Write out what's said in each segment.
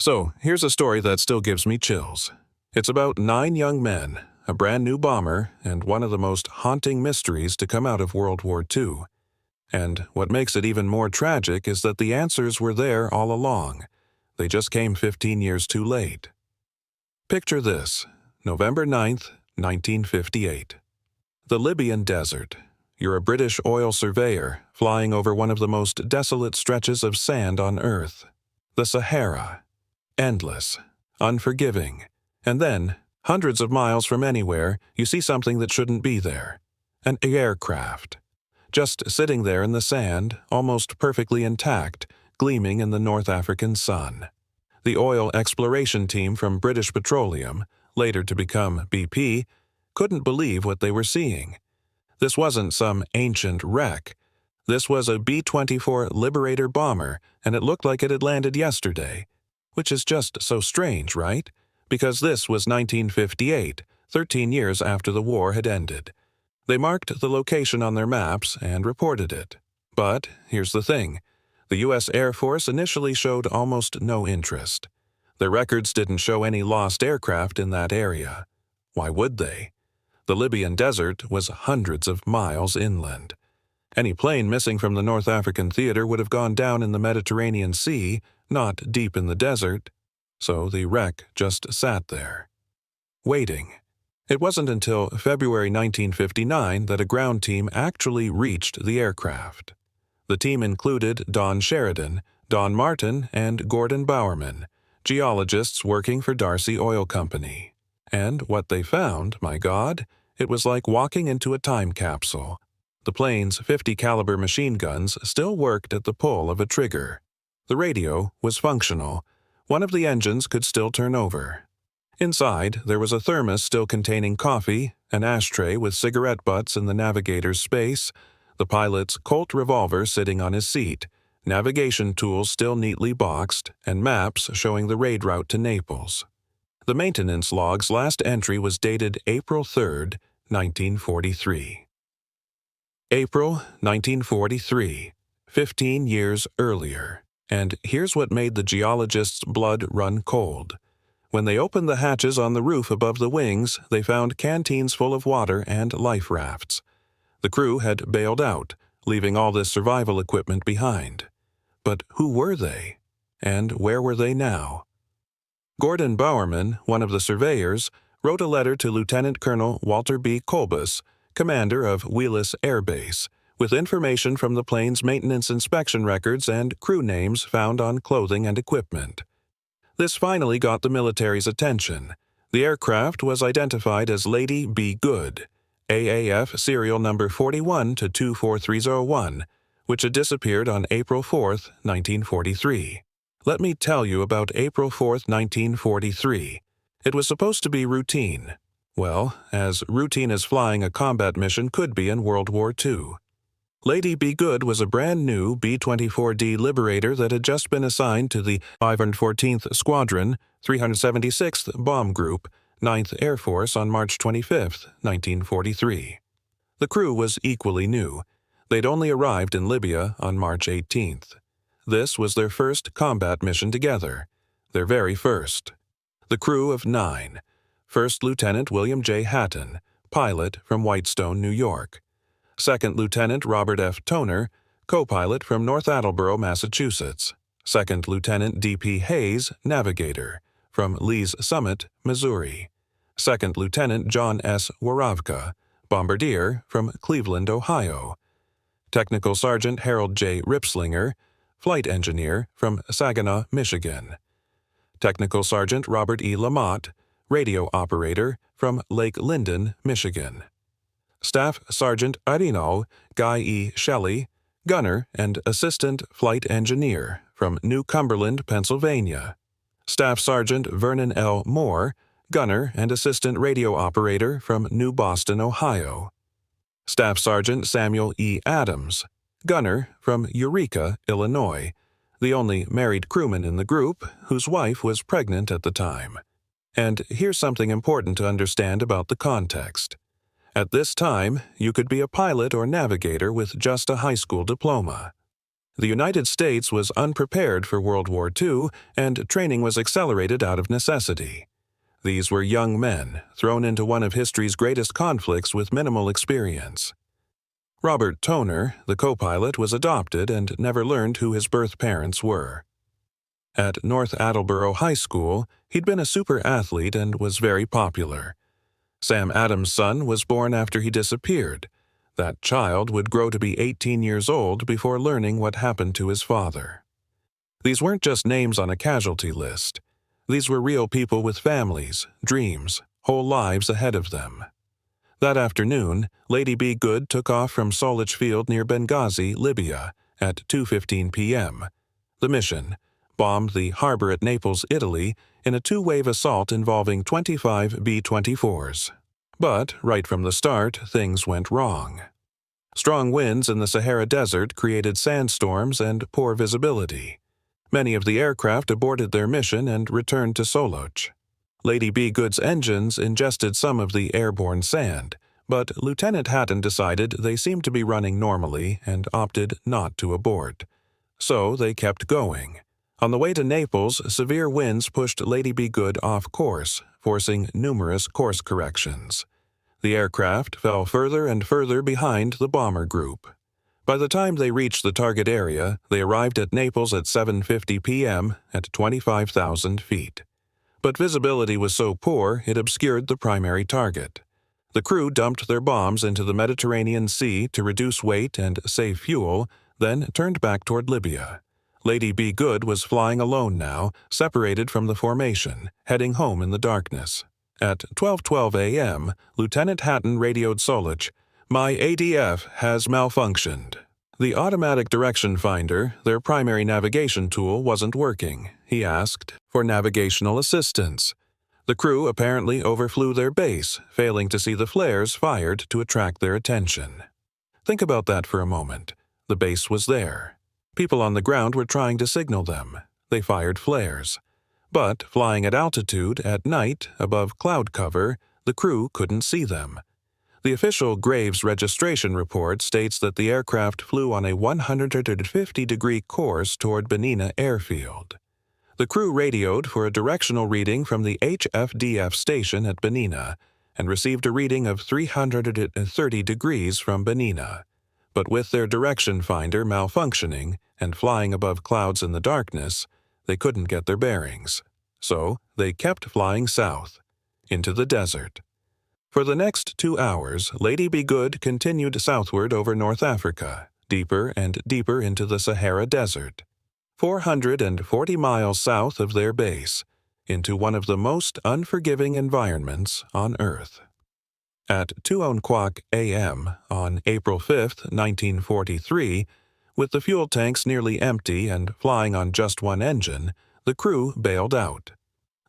So, here's a story that still gives me chills. It's about 9 young men, a brand new bomber, and one of the most haunting mysteries to come out of World War II. And what makes it even more tragic is that the answers were there all along. They just came 15 years too late. Picture this: November 9th, 1958. The Libyan desert. You're a British oil surveyor flying over one of the most desolate stretches of sand on Earth. The Sahara. Endless, unforgiving. And then, hundreds of miles from anywhere, you see something that shouldn't be there. An aircraft. Just sitting there in the sand, almost perfectly intact, gleaming in the North African sun. The oil exploration team from British Petroleum, later to become BP, couldn't believe what they were seeing. This wasn't some ancient wreck. This was a B-24 Liberator bomber, and it looked like it had landed yesterday. Which is just so strange, right? Because this was 1958, 13 years after the war had ended. They marked the location on their maps and reported it. But here's the thing. The U.S. Air Force initially showed almost no interest. Their records didn't show any lost aircraft in that area. Why would they? The Libyan desert was hundreds of miles inland. Any plane missing from the North African theater would have gone down in the Mediterranean Sea, not deep in the desert. So the wreck just sat there, waiting. It wasn't until February 1959 that a ground team actually reached the aircraft. The team included Don Sheridan, Don Martin, and Gordon Bowerman, geologists working for Darcy Oil Company. And what they found, my God, it was like walking into a time capsule. The plane's .50 caliber machine guns still worked at the pull of a trigger. The radio was functional. One of the engines could still turn over. Inside, there was a thermos still containing coffee, an ashtray with cigarette butts in the navigator's space, the pilot's Colt revolver sitting on his seat, navigation tools still neatly boxed, and maps showing the raid route to Naples. The maintenance log's last entry was dated April 3rd, 1943. April 1943, 15 years earlier. And here's what made the geologists' blood run cold. When they opened the hatches on the roof above the wings, they found canteens full of water and life rafts. The crew had bailed out, leaving all this survival equipment behind. But who were they? And where were they now? Gordon Bowerman, one of the surveyors, wrote a letter to Lieutenant Colonel Walter B. Kolbus, commander of Wheelis Air Base, with information from the plane's maintenance inspection records and crew names found on clothing and equipment. This finally got the military's attention. The aircraft was identified as Lady Be Good, AAF serial number 41 to 24301, which had disappeared on April 4, 1943. Let me tell you about April 4, 1943. It was supposed to be routine. Well, as routine as flying a combat mission could be in World War II. Lady Be Good was a brand new B-24D Liberator that had just been assigned to the 514th Squadron, 376th Bomb Group, 9th Air Force on March 25, 1943. The crew was equally new. They'd only arrived in Libya on March 18th. This was their first combat mission together, their very first. The crew of 9. First Lieutenant William J. Hatton, pilot from Whitestone, New York. Second Lieutenant Robert F. Toner, co-pilot from North Attleboro, Massachusetts. Second Lieutenant D.P. Hayes, navigator, from Lee's Summit, Missouri. Second Lieutenant John S. Waravka, bombardier, from Cleveland, Ohio. Technical Sergeant Harold J. Ripslinger, flight engineer, from Saginaw, Michigan. Technical Sergeant Robert E. Lamotte, radio operator, from Lake Linden, Michigan. Staff Sergeant Arino Guy E. Shelley, gunner and assistant flight engineer, from New Cumberland, Pennsylvania. Staff Sergeant Vernon L. Moore, gunner and assistant radio operator, from New Boston, Ohio. Staff Sergeant Samuel E. Adams, gunner, from Eureka, Illinois, the only married crewman in the group whose wife was pregnant at the time. And here's something important to understand about the context. At this time, you could be a pilot or navigator with just a high school diploma. The United States was unprepared for World War II, and training was accelerated out of necessity. These were young men, thrown into one of history's greatest conflicts with minimal experience. Robert Toner, the co-pilot, was adopted and never learned who his birth parents were. At North Attleboro High School, he'd been a super athlete and was very popular. Sam Adams' son was born after he disappeared. That child would grow to be 18 years old before learning what happened to his father. These weren't just names on a casualty list. These were real people with families, dreams, whole lives ahead of them. That afternoon, Lady Be Good took off from Solich Field near Benghazi, Libya, at 2:15 p.m. The mission: bombed the harbor at Naples, Italy, in a two-wave assault involving 25 B-24s. But, right from the start, things went wrong. Strong winds in the Sahara Desert created sandstorms and poor visibility. Many of the aircraft aborted their mission and returned to Solich. Lady Be Good's engines ingested some of the airborne sand, but Lieutenant Hatton decided they seemed to be running normally and opted not to abort. So they kept going. On the way to Naples, severe winds pushed Lady Be Good off course, forcing numerous course corrections. The aircraft fell further and further behind the bomber group. By the time they reached the target area, they arrived at Naples at 7:50 p.m. at 25,000 feet. But visibility was so poor it obscured the primary target. The crew dumped their bombs into the Mediterranean Sea to reduce weight and save fuel, then turned back toward Libya. Lady Be Good was flying alone now, separated from the formation, heading home in the darkness. At 12:12 a.m., Lieutenant Hatton radioed Solich, "My ADF has malfunctioned." The automatic direction finder, their primary navigation tool, wasn't working. He asked for navigational assistance. The crew apparently overflew their base, failing to see the flares fired to attract their attention. Think about that for a moment. The base was there. People on the ground were trying to signal them. They fired flares. But flying at altitude, at night, above cloud cover, the crew couldn't see them. The official Graves registration report states that the aircraft flew on a 150-degree course toward Benina Airfield. The crew radioed for a directional reading from the HFDF station at Benina and received a reading of 330 degrees from Benina. But with their direction finder malfunctioning and flying above clouds in the darkness, they couldn't get their bearings. So they kept flying south, into the desert. For the next 2 hours, Lady Be Good continued southward over North Africa, deeper and deeper into the Sahara Desert, 440 miles south of their base, into one of the most unforgiving environments on Earth. At 2:00 a.m. on April 5, 1943, with the fuel tanks nearly empty and flying on just one engine, the crew bailed out.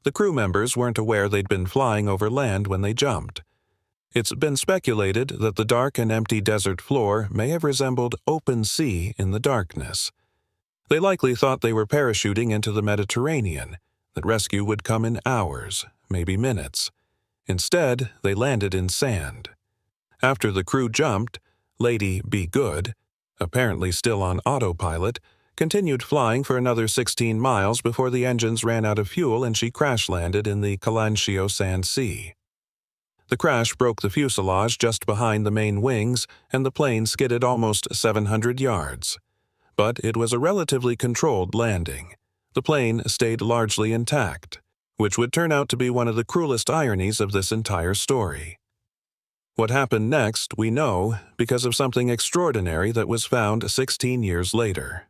The crew members weren't aware they'd been flying over land when they jumped. It's been speculated that the dark and empty desert floor may have resembled open sea in the darkness. They likely thought they were parachuting into the Mediterranean, that rescue would come in hours, maybe minutes. Instead, they landed in sand. After the crew jumped, Lady Be Good, apparently still on autopilot, continued flying for another 16 miles before the engines ran out of fuel and she crash-landed in the Kalanshio Sand Sea. The crash broke the fuselage just behind the main wings, and the plane skidded almost 700 yards. But it was a relatively controlled landing. The plane stayed largely intact, which would turn out to be one of the cruelest ironies of this entire story. What happened next, we know, because of something extraordinary that was found 16 years later.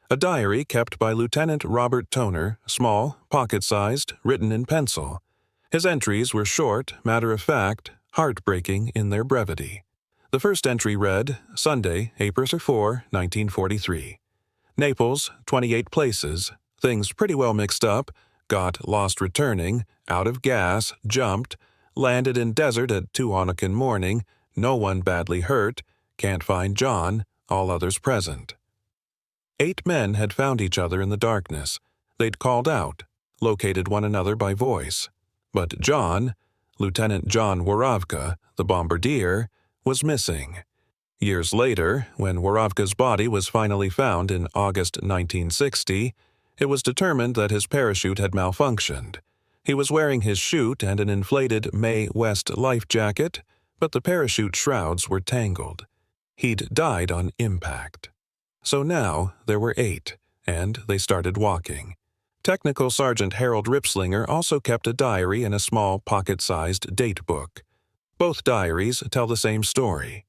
A diary kept by Lieutenant Robert Toner, small, pocket-sized, written in pencil. His entries were short, matter-of-fact, heartbreaking in their brevity. The first entry read, Sunday, April 4, 1943. Naples, 28 places, things pretty well mixed up, got lost returning, out of gas, jumped, landed in desert at 2:00 in morning, no one badly hurt, can't find John, all others present. 8 men had found each other in the darkness. They'd called out, located one another by voice. But John, Lieutenant John Waravka, the bombardier, was missing. Years later, when Warovka's body was finally found in August 1960, it was determined that his parachute had malfunctioned. He was wearing his chute and an inflated Mae West life jacket, but the parachute shrouds were tangled. He'd died on impact. So now there were 8, and they started walking. Technical Sergeant Harold Ripslinger also kept a diary and a small pocket-sized date book. Both diaries tell the same story.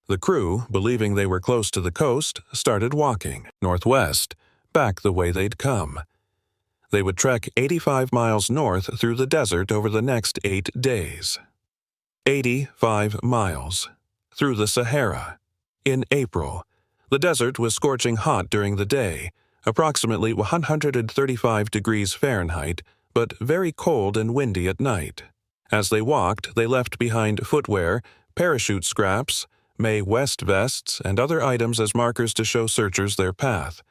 The crew, believing they were close to the coast, started walking northwest, back the way they'd come. They would trek 85 miles north through the desert over the next 8 days. 85 miles. Through the Sahara. In April. The desert was scorching hot during the day, approximately 135 degrees Fahrenheit, but very cold and windy at night. As they walked, they left behind footwear, parachute scraps, Mae West vests, and other items as markers to show searchers their path.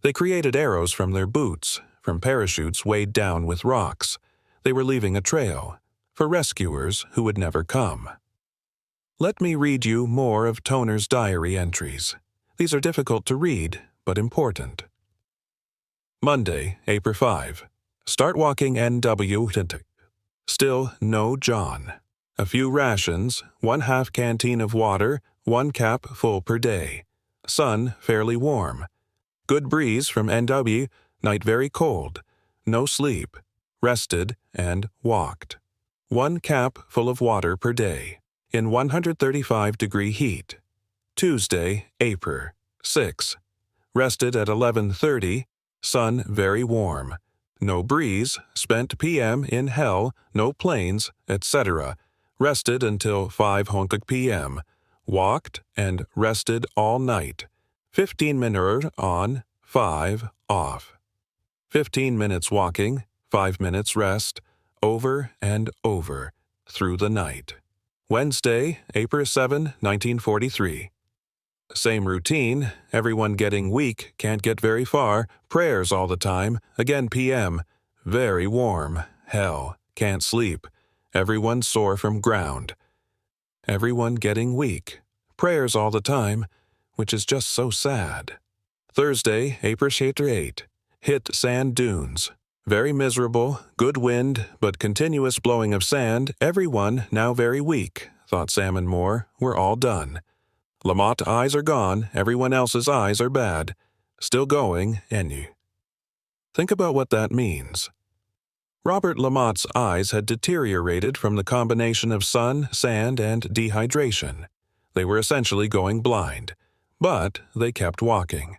They created arrows from their boots, from parachutes weighed down with rocks. They were leaving a trail, for rescuers who would never come. Let me read you more of Toner's diary entries. These are difficult to read, but important. Monday, April 5. Start walking NW. Still no John. A few rations, 1/2 canteen of water, 1 cap full per day. Sun fairly warm. Good breeze from NW, night very cold. No sleep. Rested and walked. 1 cap full of water per day. In 135-degree heat. Tuesday, April 6. Rested at 11:30. Sun very warm. No breeze, spent PM in hell, no planes, etc. Rested until 5 p.m. Walked and rested all night. 15 minutes on, 5 off. 15 minutes walking, 5 minutes rest, over and over, through the night. Wednesday, April 7, 1943. Same routine, everyone getting weak, can't get very far, prayers all the time, again PM, very warm, hell, can't sleep, everyone sore from ground. Everyone getting weak, prayers all the time, which is just so sad. Thursday, April 8, hit sand dunes. Very miserable, good wind, but continuous blowing of sand, everyone now very weak, thought Sam and Moore, we're all done. Lamont eyes are gone, everyone else's eyes are bad. Still going, Enu. Think about what that means. Robert Lamont's eyes had deteriorated from the combination of sun, sand, and dehydration. They were essentially going blind, but they kept walking.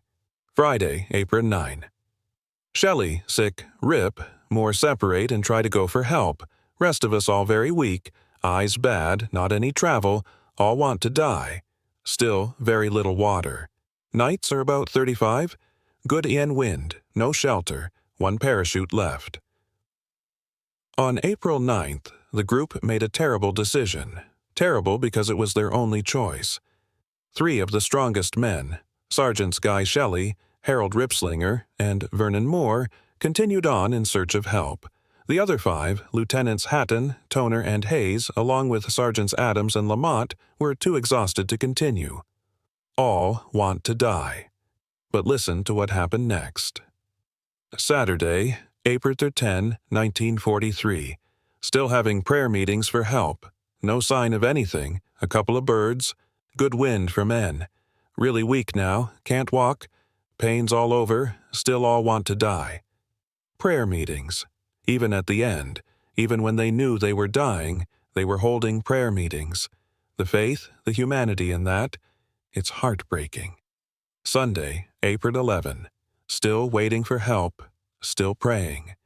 Friday, April 9. Shelley, sick, Rip, Moore separate and try to go for help. Rest of us all very weak, eyes bad, not any travel, all want to die. Still very little water. Nights are about 35. Good in wind, no shelter, 1 parachute left. On April 9th, the group made a terrible decision. Terrible because it was their only choice. 3 of the strongest men, Sergeants Guy Shelley, Harold Ripslinger, and Vernon Moore, continued on in search of help. The other 5, Lieutenants Hatton, Toner, and Hayes, along with Sergeants Adams and Lamont, were too exhausted to continue. All want to die. But listen to what happened next. Saturday, April 10, 1943. Still having prayer meetings for help. No sign of anything, a couple of birds, good wind for men. Really weak now, can't walk, pains all over, still all want to die. Prayer meetings. Even at the end, even when they knew they were dying, they were holding prayer meetings. The faith, the humanity in that, it's heartbreaking. Sunday, April 11. Still waiting for help, still praying.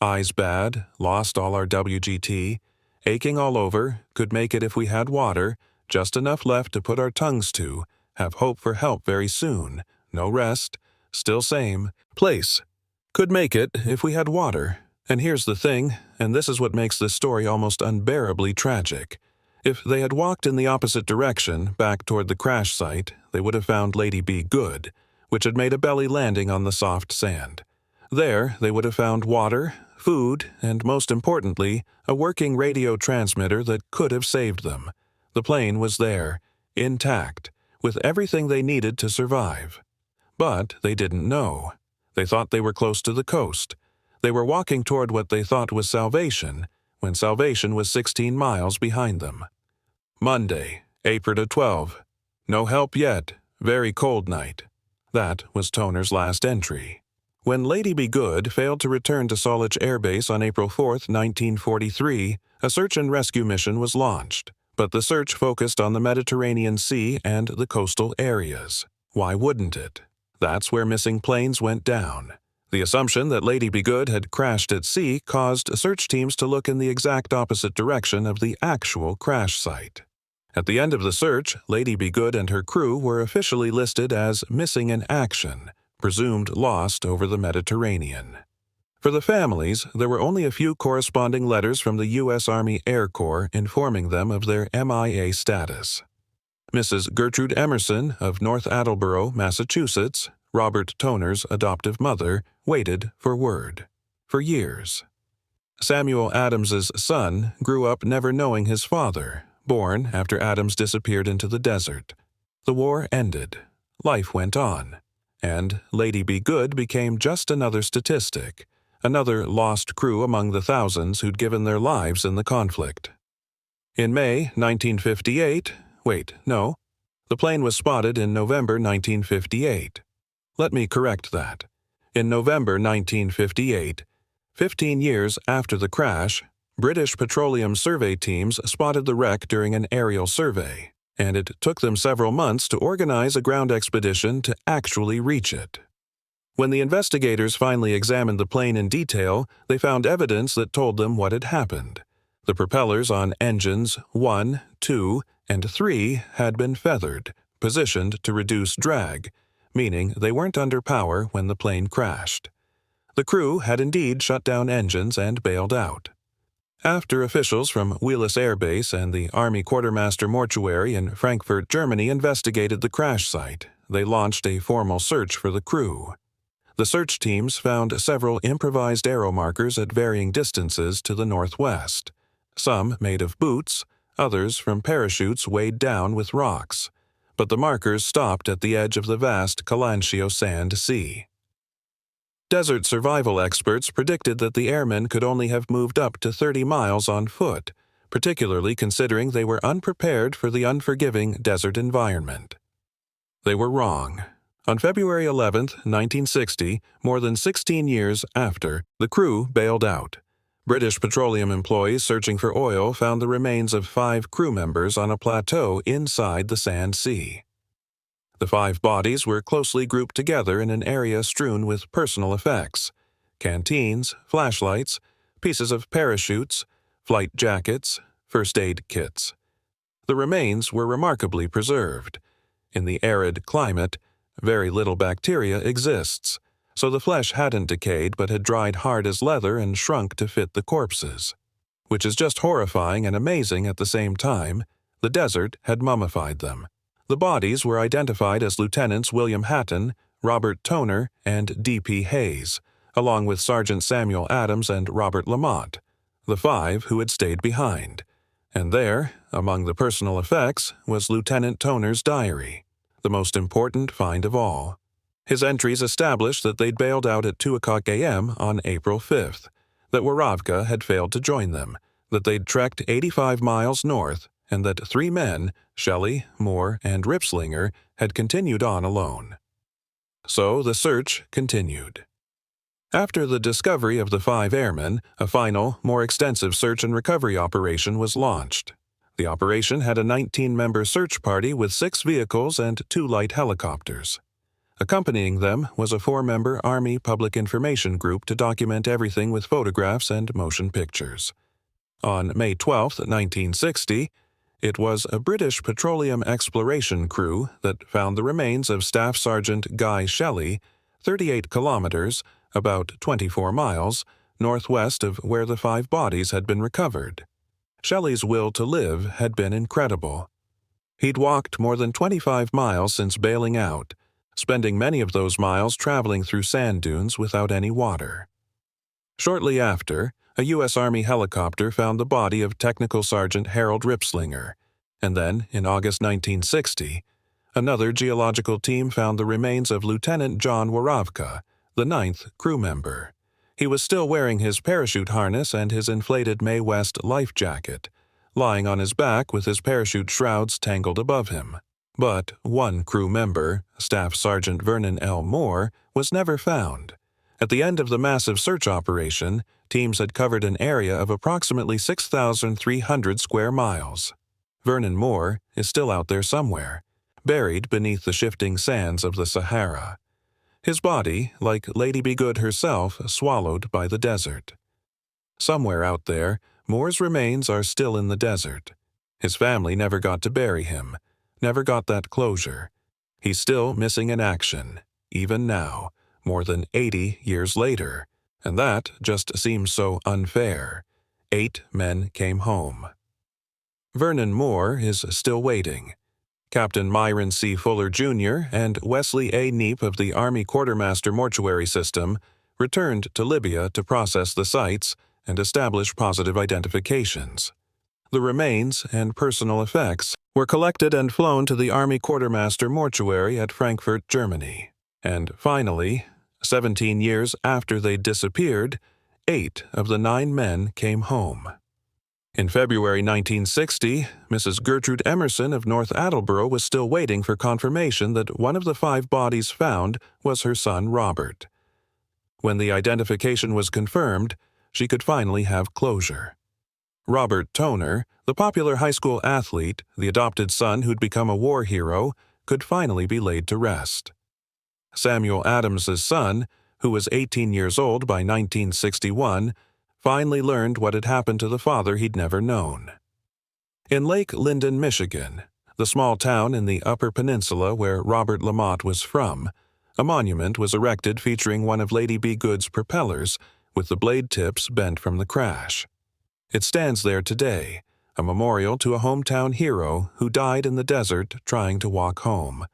Eyes bad, lost all our WGT, aching all over, could make it if we had water, just enough left to put our tongues to, have hope for help very soon, no rest, still same, place. Could make it if we had water. And here's the thing, and this is what makes this story almost unbearably tragic. If they had walked in the opposite direction, back toward the crash site, they would have found Lady B good, which had made a belly landing on the soft sand. There, they would have found water, food, and most importantly, a working radio transmitter that could have saved them. The plane was there, intact, with everything they needed to survive. But they didn't know. They thought they were close to the coast. They were walking toward what they thought was salvation, when salvation was 16 miles behind them. Monday, April 12. No help yet. Very cold night. That was Toner's last entry. When Lady Be Good failed to return to Solich Air Base on April 4, 1943, a search and rescue mission was launched, but the search focused on the Mediterranean Sea and the coastal areas. Why wouldn't it? That's where missing planes went down. The assumption that Lady Be Good had crashed at sea caused search teams to look in the exact opposite direction of the actual crash site. At the end of the search, Lady Be Good and her crew were officially listed as missing in action, presumed lost over the Mediterranean. For the families, there were only a few corresponding letters from the U.S. Army Air Corps informing them of their MIA status. Mrs. Gertrude Emerson of North Attleboro, Massachusetts, Robert Toner's adoptive mother, waited for word. For years. Samuel Adams's son grew up never knowing his father, born after Adams disappeared into the desert. The war ended. Life went on. And Lady Be Good became just another statistic, another lost crew among the thousands who'd given their lives in the conflict. In May 1958, the plane was spotted in November 1958. Let me correct that. In November 1958, 15 years after the crash, British petroleum survey teams spotted the wreck during an aerial survey, and it took them several months to organize a ground expedition to actually reach it. When the investigators finally examined the plane in detail, they found evidence that told them what had happened. The propellers on engines 1, 2, and 3 had been feathered, positioned to reduce drag, meaning they weren't under power when the plane crashed. The crew had indeed shut down engines and bailed out. After officials from Wheelus Air Base and the Army Quartermaster Mortuary in Frankfurt, Germany investigated the crash site, they launched a formal search for the crew. The search teams found several improvised aero markers at varying distances to the northwest, some made of boots, others from parachutes weighed down with rocks. But the markers stopped at the edge of the vast Kalanshio Sand Sea. Desert survival experts predicted that the airmen could only have moved up to 30 miles on foot, particularly considering they were unprepared for the unforgiving desert environment. They were wrong. On February 11, 1960, more than 16 years after, the crew bailed out. British petroleum employees searching for oil found the remains of 5 crew members on a plateau inside the Sand Sea. The 5 bodies were closely grouped together in an area strewn with personal effects: canteens, flashlights, pieces of parachutes, flight jackets, first aid kits. The remains were remarkably preserved. In the arid climate, very little bacteria exists, so the flesh hadn't decayed but had dried hard as leather and shrunk to fit the corpses. Which is just horrifying and amazing at the same time. The desert had mummified them. The bodies were identified as Lieutenants William Hatton, Robert Toner, and D.P. Hayes, along with Sergeant Samuel Adams and Robert Lamont, the 5 who had stayed behind. And there, among the personal effects, was Lieutenant Toner's diary, the most important find of all. His entries established that they'd bailed out at 2:00 a.m. on April 5th, that Waravka had failed to join them, that they'd trekked 85 miles north, and that 3 men, Shelley, Moore, and Ripslinger, had continued on alone. So the search continued. After the discovery of the 5 airmen, a final, more extensive search and recovery operation was launched. The operation had a 19-member search party with 6 vehicles and 2 light helicopters. Accompanying them was a 4-member Army Public Information Group to document everything with photographs and motion pictures. On May 12, 1960, it was a British petroleum exploration crew that found the remains of Staff Sergeant Guy Shelley, 38 kilometers, about 24 miles, northwest of where the 5 bodies had been recovered. Shelley's will to live had been incredible. He'd walked more than 25 miles since bailing out, spending many of those miles traveling through sand dunes without any water. Shortly after, a U.S. Army helicopter found the body of Technical Sergeant Harold Ripslinger, and then, in August 1960, another geological team found the remains of Lieutenant John Waravka, the 9th crew member. He was still wearing his parachute harness and his inflated Mae West life jacket, lying on his back with his parachute shrouds tangled above him. But one crew member, Staff Sergeant Vernon L. Moore, was never found. At the end of the massive search operation, teams had covered an area of approximately 6,300 square miles. Vernon Moore is still out there somewhere, buried beneath the shifting sands of the Sahara. His body, like Lady Be Good herself, swallowed by the desert. Somewhere out there, Moore's remains are still in the desert. His family never got to bury him, never got that closure. He's still missing in action, even now, more than 80 years later, and that just seems so unfair. 8 men came home. Vernon Moore is still waiting. Captain Myron C. Fuller, Jr. and Wesley A. Neep of the Army Quartermaster Mortuary System returned to Libya to process the sites and establish positive identifications. The remains and personal effects were collected and flown to the Army Quartermaster Mortuary at Frankfurt, Germany. And finally, 17 years after they disappeared, 8 of the 9 men came home. In February 1960, Mrs. Gertrude Emerson of North Attleboro was still waiting for confirmation that one of the 5 bodies found was her son Robert. When the identification was confirmed, she could finally have closure. Robert Toner, the popular high school athlete, the adopted son who'd become a war hero, could finally be laid to rest. Samuel Adams's son, who was 18 years old by 1961, finally learned what had happened to the father he'd never known. In Lake Linden, Michigan, the small town in the Upper Peninsula where Robert Lamott was from, a monument was erected featuring one of Lady Be Good's propellers with the blade tips bent from the crash. It stands there today, a memorial to a hometown hero who died in the desert trying to walk home.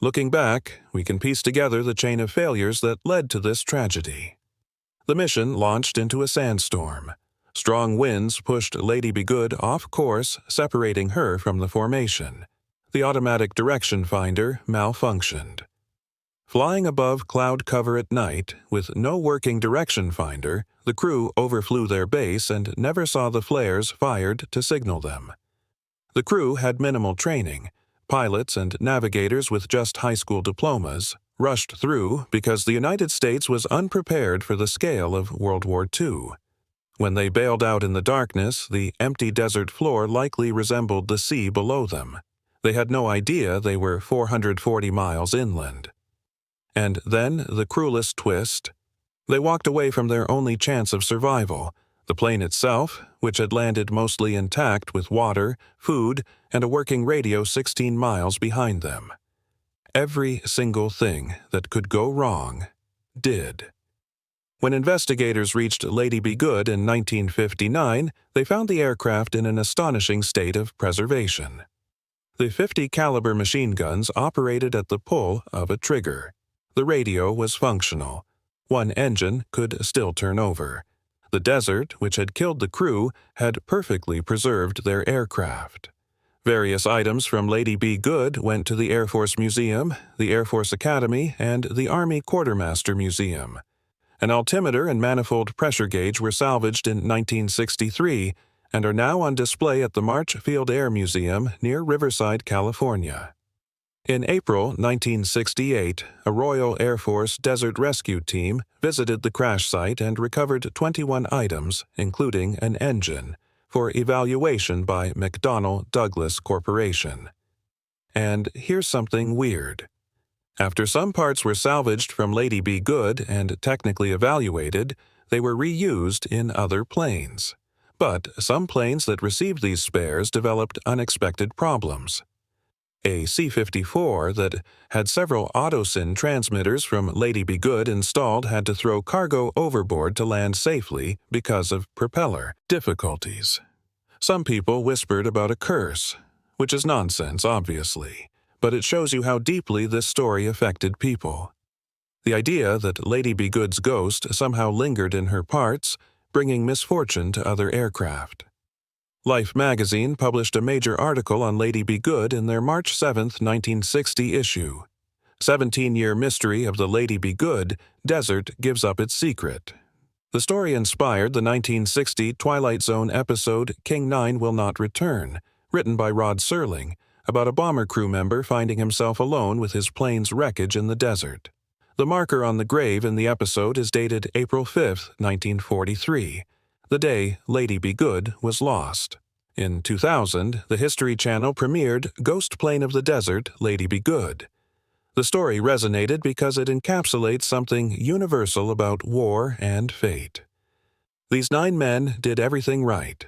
Looking back, we can piece together the chain of failures that led to this tragedy. The mission launched into a sandstorm. Strong winds pushed Lady Be Good off course, separating her from the formation. The automatic direction finder malfunctioned. Flying above cloud cover at night, with no working direction finder, the crew overflew their base and never saw the flares fired to signal them. The crew had minimal training. Pilots and navigators with just high school diplomas rushed through because the United States was unprepared for the scale of World War II. When they bailed out in the darkness, the empty desert floor likely resembled the sea below them. They had no idea they were 440 miles inland. And then the cruelest twist. They walked away from their only chance of survival, the plane itself, which had landed mostly intact with water, food, and a working radio 16 miles behind them. Every single thing that could go wrong did. When investigators reached Lady Be Good in 1959, they found the aircraft in an astonishing state of preservation. The .50 caliber machine guns operated at the pull of a trigger. The radio was functional. One engine could still turn over. The desert, which had killed the crew, had perfectly preserved their aircraft. Various items from Lady Be Good went to the Air Force Museum, the Air Force Academy, and the Army Quartermaster Museum. An altimeter and manifold pressure gauge were salvaged in 1963 and are now on display at the March Field Air Museum near Riverside, California. In April 1968, a Royal Air Force Desert Rescue Team visited the crash site and recovered 21 items, including an engine, for evaluation by McDonnell Douglas Corporation. And here's something weird. After some parts were salvaged from Lady Be Good and technically evaluated, they were reused in other planes. But some planes that received these spares developed unexpected problems. A C-54 that had several AutoSyn transmitters from Lady Be Good installed had to throw cargo overboard to land safely because of propeller difficulties. Some people whispered about a curse, which is nonsense, obviously, but it shows you how deeply this story affected people. The idea that Lady Be Good's ghost somehow lingered in her parts, bringing misfortune to other aircraft. Life magazine published a major article on Lady Be Good in their March 7, 1960 issue. 17-year mystery of the Lady Be Good desert gives up its secret. The story inspired the 1960 Twilight Zone episode King 9 Will Not Return, written by Rod Serling, about a bomber crew member finding himself alone with his plane's wreckage in the desert. The marker on the grave in the episode is dated April 5, 1943, the day Lady Be Good was lost. In 2000, the History Channel premiered Ghost Plane of the Desert, Lady Be Good. The story resonated because it encapsulates something universal about war and fate. These 9 men did everything right.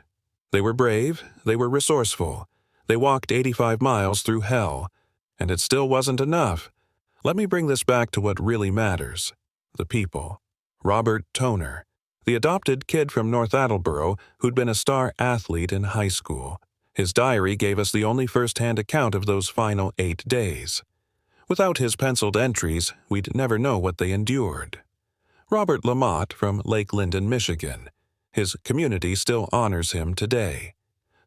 They were brave, they were resourceful, they walked 85 miles through hell, and it still wasn't enough. Let me bring this back to what really matters: the people. Robert Toner, the adopted kid from North Attleboro who'd been a star athlete in high school. His diary gave us the only first-hand account of those final 8 days. Without his penciled entries, we'd never know what they endured. Robert Lamott from Lake Linden, Michigan. His community still honors him today.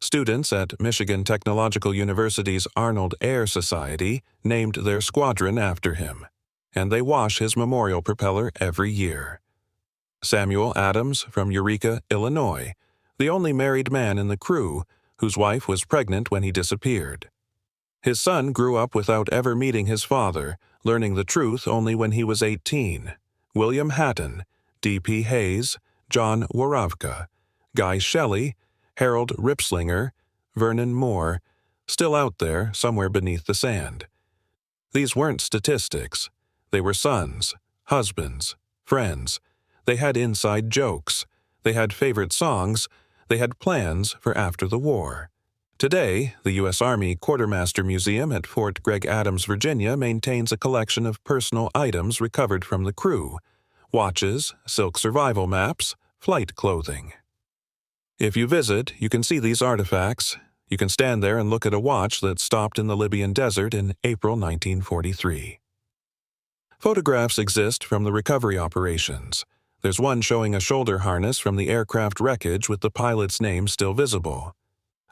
Students at Michigan Technological University's Arnold Air Society named their squadron after him, and they wash his memorial propeller every year. Samuel Adams from Eureka, Illinois, the only married man in the crew, whose wife was pregnant when he disappeared. His son grew up without ever meeting his father, learning the truth only when he was 18. William Hatton, D.P. Hayes, John Waravka, Guy Shelley, Harold Ripslinger, Vernon Moore, still out there somewhere beneath the sand. These weren't statistics. They were sons, husbands, friends. They had inside jokes. They had favorite songs. They had plans for after the war. Today, the U.S. Army Quartermaster Museum at Fort Gregg Adams, Virginia maintains a collection of personal items recovered from the crew: watches, silk survival maps, flight clothing. If you visit, you can see these artifacts. You can stand there and look at a watch that stopped in the Libyan desert in April 1943. Photographs exist from the recovery operations. There's one showing a shoulder harness from the aircraft wreckage with the pilot's name still visible.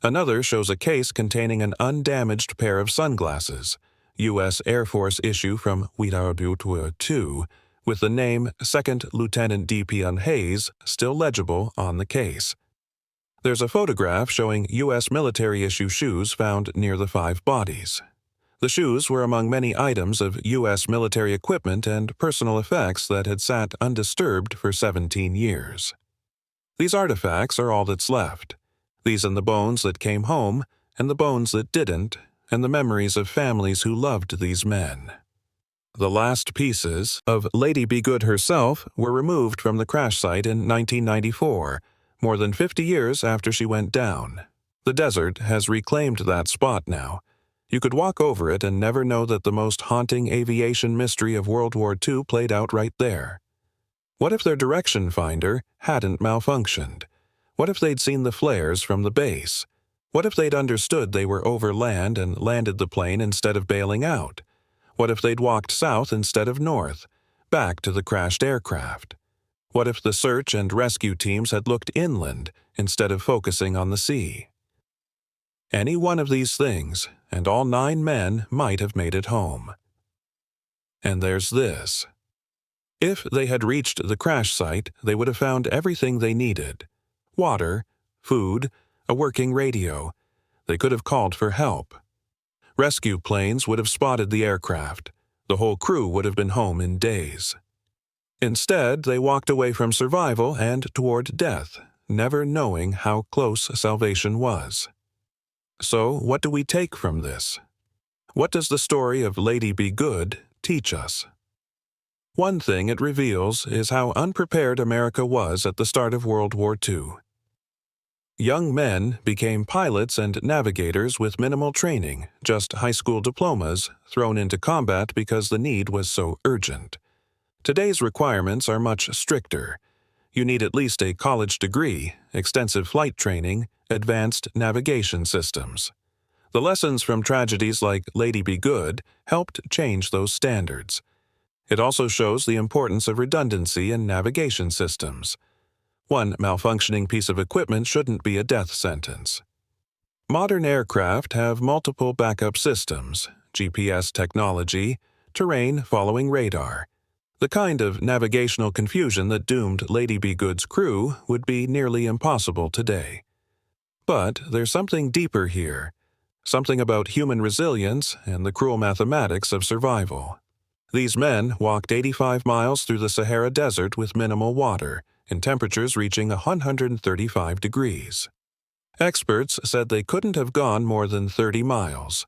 Another shows a case containing an undamaged pair of sunglasses, U.S. Air Force issue from WWII, with the name 2nd Lieutenant D.P. Hayes still legible on the case. There's a photograph showing U.S. military-issue shoes found near the 5 bodies. The shoes were among many items of U.S. military equipment and personal effects that had sat undisturbed for 17 years. These artifacts are all that's left. These and the bones that came home, and the bones that didn't, and the memories of families who loved these men. The last pieces of Lady Be Good herself were removed from the crash site in 1994, more than 50 years after she went down. The desert has reclaimed that spot now. You could walk over it and never know that the most haunting aviation mystery of World War II played out right there. What if their direction finder hadn't malfunctioned? What if they'd seen the flares from the base? What if they'd understood they were over land and landed the plane instead of bailing out? What if they'd walked south instead of north, back to the crashed aircraft? What if the search and rescue teams had looked inland instead of focusing on the sea? Any one of these things, and all 9 men might have made it home. And there's this. If they had reached the crash site, they would have found everything they needed: water, food, a working radio. They could have called for help. Rescue planes would have spotted the aircraft. The whole crew would have been home in days. Instead, they walked away from survival and toward death, never knowing how close salvation was. So, what do we take from this? What does the story of Lady Be Good teach us? One thing it reveals is how unprepared America was at the start of World War II. Young men became pilots and navigators with minimal training, just high school diplomas, thrown into combat because the need was so urgent. Today's requirements are much stricter. You need at least a college degree, extensive flight training, advanced navigation systems. The lessons from tragedies like Lady Be Good helped change those standards. It also shows the importance of redundancy in navigation systems. One malfunctioning piece of equipment shouldn't be a death sentence. Modern aircraft have multiple backup systems, GPS technology, terrain following radar. The kind of navigational confusion that doomed Lady Be Good's crew would be nearly impossible today. But there's something deeper here, something about human resilience and the cruel mathematics of survival. These men walked 85 miles through the Sahara Desert with minimal water, in temperatures reaching 135 degrees. Experts said they couldn't have gone more than 30 miles.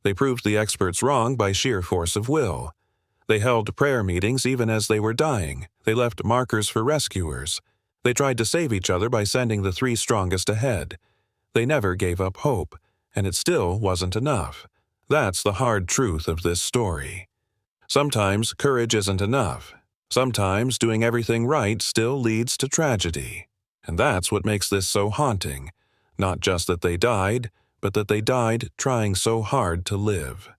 They proved the experts wrong by sheer force of will. They held prayer meetings even as they were dying. They left markers for rescuers. They tried to save each other by sending the three strongest ahead. They never gave up hope, and it still wasn't enough. That's the hard truth of this story. Sometimes courage isn't enough. Sometimes doing everything right still leads to tragedy. And that's what makes this so haunting. Not just that they died, but that they died trying so hard to live.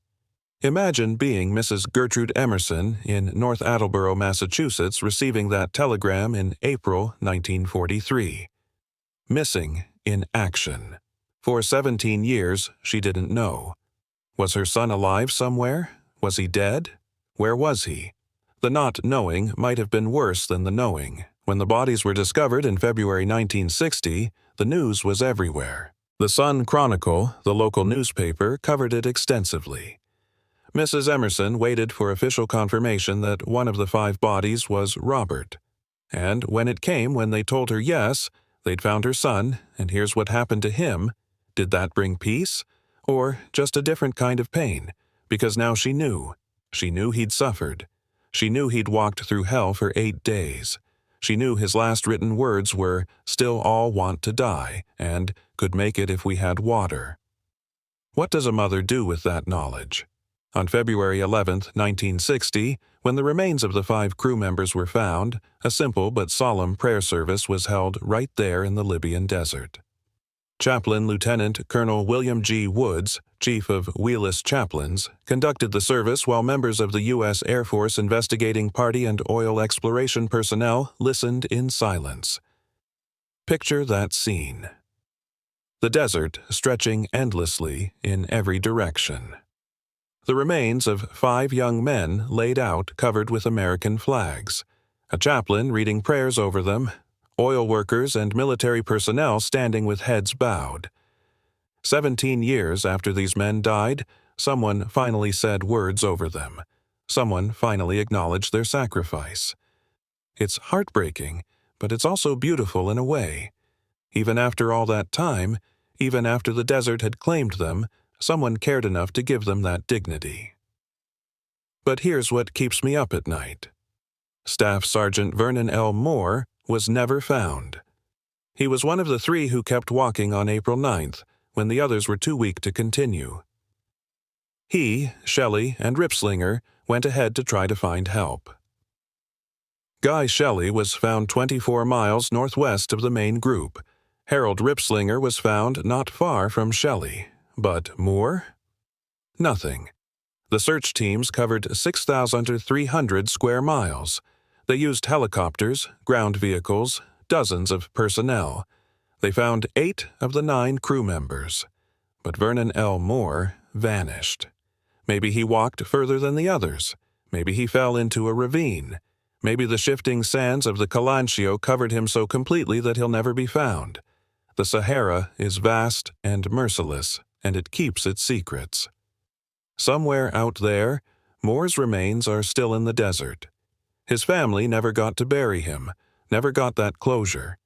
Imagine being Mrs. Gertrude Emerson in North Attleboro, Massachusetts, receiving that telegram in April 1943. Missing in action. For 17 years, she didn't know. Was her son alive somewhere? Was he dead? Where was he? The not knowing might have been worse than the knowing. When the bodies were discovered in February 1960, the news was everywhere. The Sun Chronicle, the local newspaper, covered it extensively. Mrs. Emerson waited for official confirmation that one of the 5 bodies was Robert. And when they told her yes, they'd found her son, and here's what happened to him, did that bring peace? Or just a different kind of pain? Because now she knew. She knew he'd suffered. She knew he'd walked through hell for 8 days. She knew his last written words were, "Still all want to die," and "could make it if we had water." What does a mother do with that knowledge? On February 11, 1960, when the remains of the 5 crew members were found, a simple but solemn prayer service was held right there in the Libyan desert. Chaplain Lieutenant Colonel William G. Woods, Chief of Wheeless Chaplains, conducted the service while members of the U.S. Air Force investigating party and oil exploration personnel listened in silence. Picture that scene. The desert stretching endlessly in every direction. The remains of 5 young men laid out covered with American flags. A chaplain reading prayers over them. Oil workers and military personnel standing with heads bowed. 17 years after these men died, someone finally said words over them. Someone finally acknowledged their sacrifice. It's heartbreaking, but it's also beautiful in a way. Even after all that time, even after the desert had claimed them, someone cared enough to give them that dignity. But here's what keeps me up at night. Staff Sergeant Vernon L. Moore was never found. He was one of the 3 who kept walking on April 9th, when the others were too weak to continue. He, Shelley, and Ripslinger went ahead to try to find help. Guy Shelley was found 24 miles northwest of the main group. Harold Ripslinger was found not far from Shelley. But Moore? Nothing. The search teams covered 6,300 square miles. They used helicopters, ground vehicles, dozens of personnel. They found 8 of the 9 crew members. But Vernon L. Moore vanished. Maybe he walked further than the others. Maybe he fell into a ravine. Maybe the shifting sands of the Kalancio covered him so completely that he'll never be found. The Sahara is vast and merciless, and it keeps its secrets. Somewhere out there, Moore's remains are still in the desert. His family never got to bury him, never got that closure.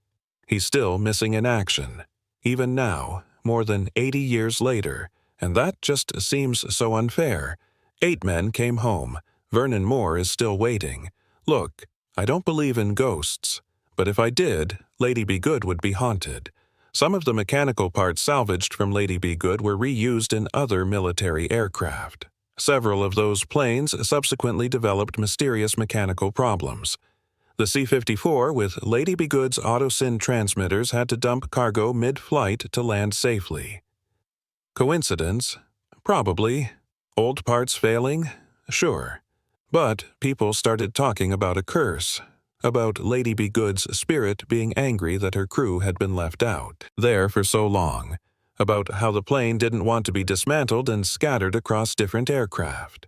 He's still missing in action, even now, more than 80 years later, and that just seems so unfair. 8 men came home. Vernon Moore is still waiting. Look, I don't believe in ghosts, but if I did, Lady Be Good would be haunted. Some of the mechanical parts salvaged from Lady Be Good were reused in other military aircraft. Several of those planes subsequently developed mysterious mechanical problems. The C-54 with Lady Be Good's auto-syn transmitters had to dump cargo mid-flight to land safely. Coincidence? Probably. Old parts failing? Sure. But people started talking about a curse, about Lady Be Good's spirit being angry that her crew had been left out there for so long. about how the plane didn't want to be dismantled and scattered across different aircraft.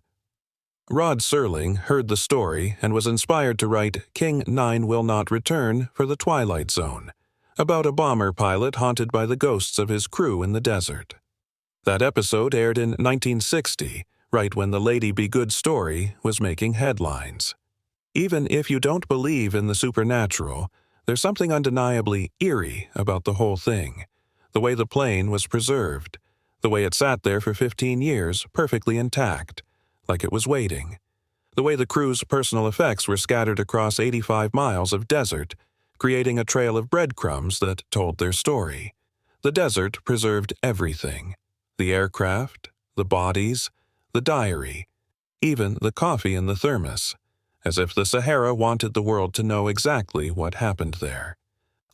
Rod Serling heard the story and was inspired to write King 9 Will Not Return for the Twilight Zone, about a bomber pilot haunted by the ghosts of his crew in the desert. That episode aired in 1960, right when the Lady Be Good story was making headlines. Even if you don't believe in the supernatural, there's something undeniably eerie about the whole thing. The way the plane was preserved, the way it sat there for 15 years, perfectly intact, like it was waiting. The way the crew's personal effects were scattered across 85 miles of desert, creating a trail of breadcrumbs that told their story. The desert preserved everything. The aircraft, the bodies, the diary, even the coffee in the thermos, as if the Sahara wanted the world to know exactly what happened there.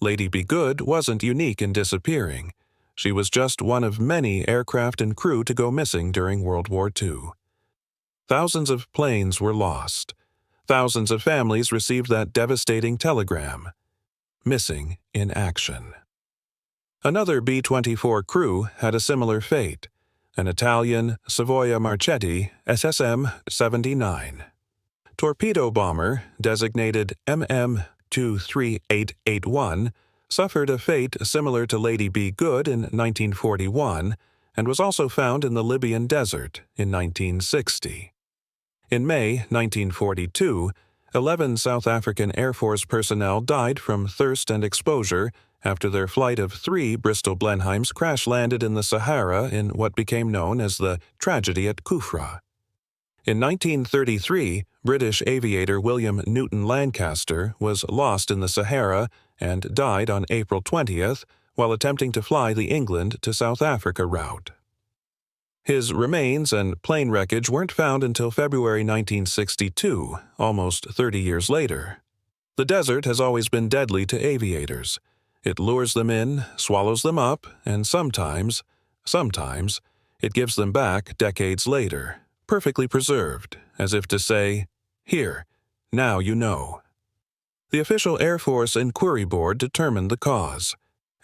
Lady Be Good wasn't unique in disappearing. She was just one of many aircraft and crew to go missing during World War II. Thousands of planes were lost. Thousands of families received that devastating telegram: missing in action. Another B-24 crew had a similar fate, an Italian Savoia Marchetti SSM-79. Torpedo bomber, designated MM-23881, suffered a fate similar to Lady Be Good in 1941 and was also found in the Libyan desert in 1960. In May 1942, 11 South African Air Force personnel died from thirst and exposure after their flight of 3 Bristol Blenheims crash-landed in the Sahara in what became known as the Tragedy at Kufra. In 1933, British aviator William Newton Lancaster was lost in the Sahara and died on April 20th while attempting to fly the England to South Africa route. His remains and plane wreckage weren't found until February 1962, almost 30 years later. The desert has always been deadly to aviators. It lures them in, swallows them up, and sometimes, it gives them back decades later, perfectly preserved, as if to say, "Here, now you know." The official Air Force Inquiry Board determined the cause.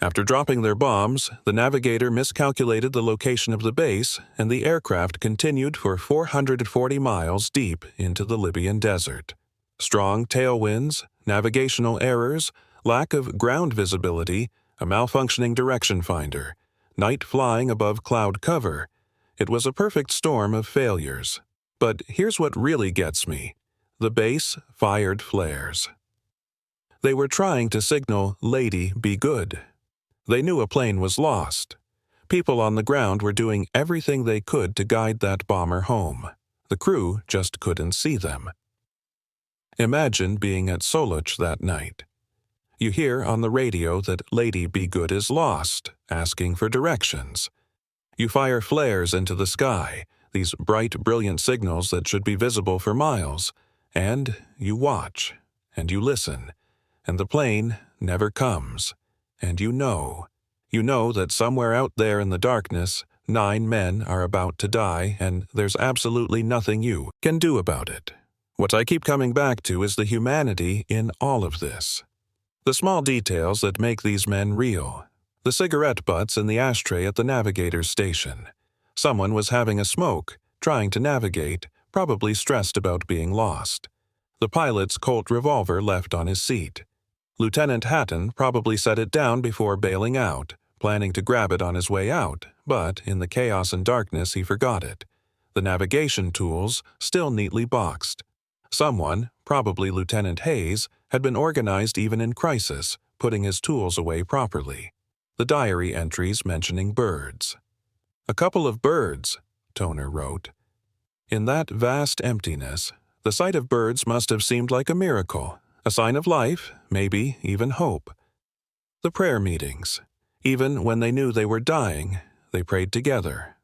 After dropping their bombs, the navigator miscalculated the location of the base, and the aircraft continued for 440 miles deep into the Libyan desert. Strong tailwinds, navigational errors, lack of ground visibility, a malfunctioning direction finder, night flying above cloud cover. It was a perfect storm of failures. But here's what really gets me. The base fired flares. They were trying to signal Lady Be Good. They knew a plane was lost. People on the ground were doing everything they could to guide that bomber home. The crew just couldn't see them. Imagine being at Solich that night. You hear on the radio that Lady Be Good is lost, asking for directions. You fire flares into the sky, these bright, brilliant signals that should be visible for miles, and you watch, and you listen, and the plane never comes. And you know that somewhere out there in the darkness, 9 men are about to die, and there's absolutely nothing you can do about it. What I keep coming back to is the humanity in all of this. The small details that make these men real. The cigarette butts in the ashtray at the navigator's station. Someone was having a smoke, trying to navigate, probably stressed about being lost. The pilot's Colt revolver left on his seat. Lieutenant Hatton probably set it down before bailing out, planning to grab it on his way out, but in the chaos and darkness he forgot it. The navigation tools still neatly boxed. Someone, probably Lieutenant Hayes, had been organized even in crisis, putting his tools away properly. The diary entries mentioning birds. "A couple of birds," Toner wrote. In that vast emptiness, the sight of birds must have seemed like a miracle. A sign of life, maybe even hope. The prayer meetings. Even when they knew they were dying, they prayed together.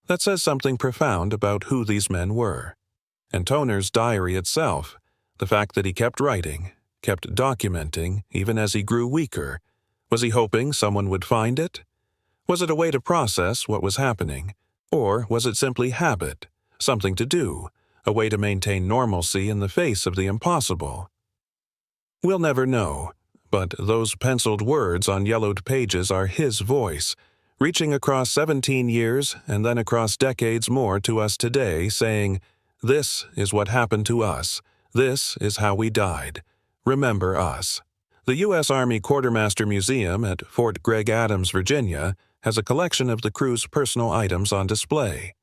That says something profound about who these men were. And Toner's diary itself, the fact that he kept writing, kept documenting, even as he grew weaker. Was he hoping someone would find it? Was it a way to process what was happening? Or was it simply habit, something to do, a way to maintain normalcy in the face of the impossible? We'll never know, but those penciled words on yellowed pages are his voice, reaching across 17 years and then across decades more to us today, saying, "This is what happened to us. This is how we died. Remember us." The U.S. Army Quartermaster Museum at Fort Gregg Adams, Virginia, has a collection of the crew's personal items on display.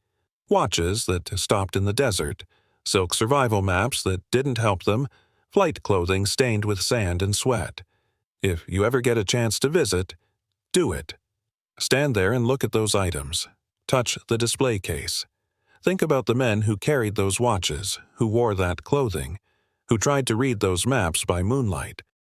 Watches that stopped in the desert, silk survival maps that didn't help them, flight clothing stained with sand and sweat. If you ever get a chance to visit, do it. Stand there and look at those items. Touch the display case. Think about the men who carried those watches, who wore that clothing, who tried to read those maps by moonlight.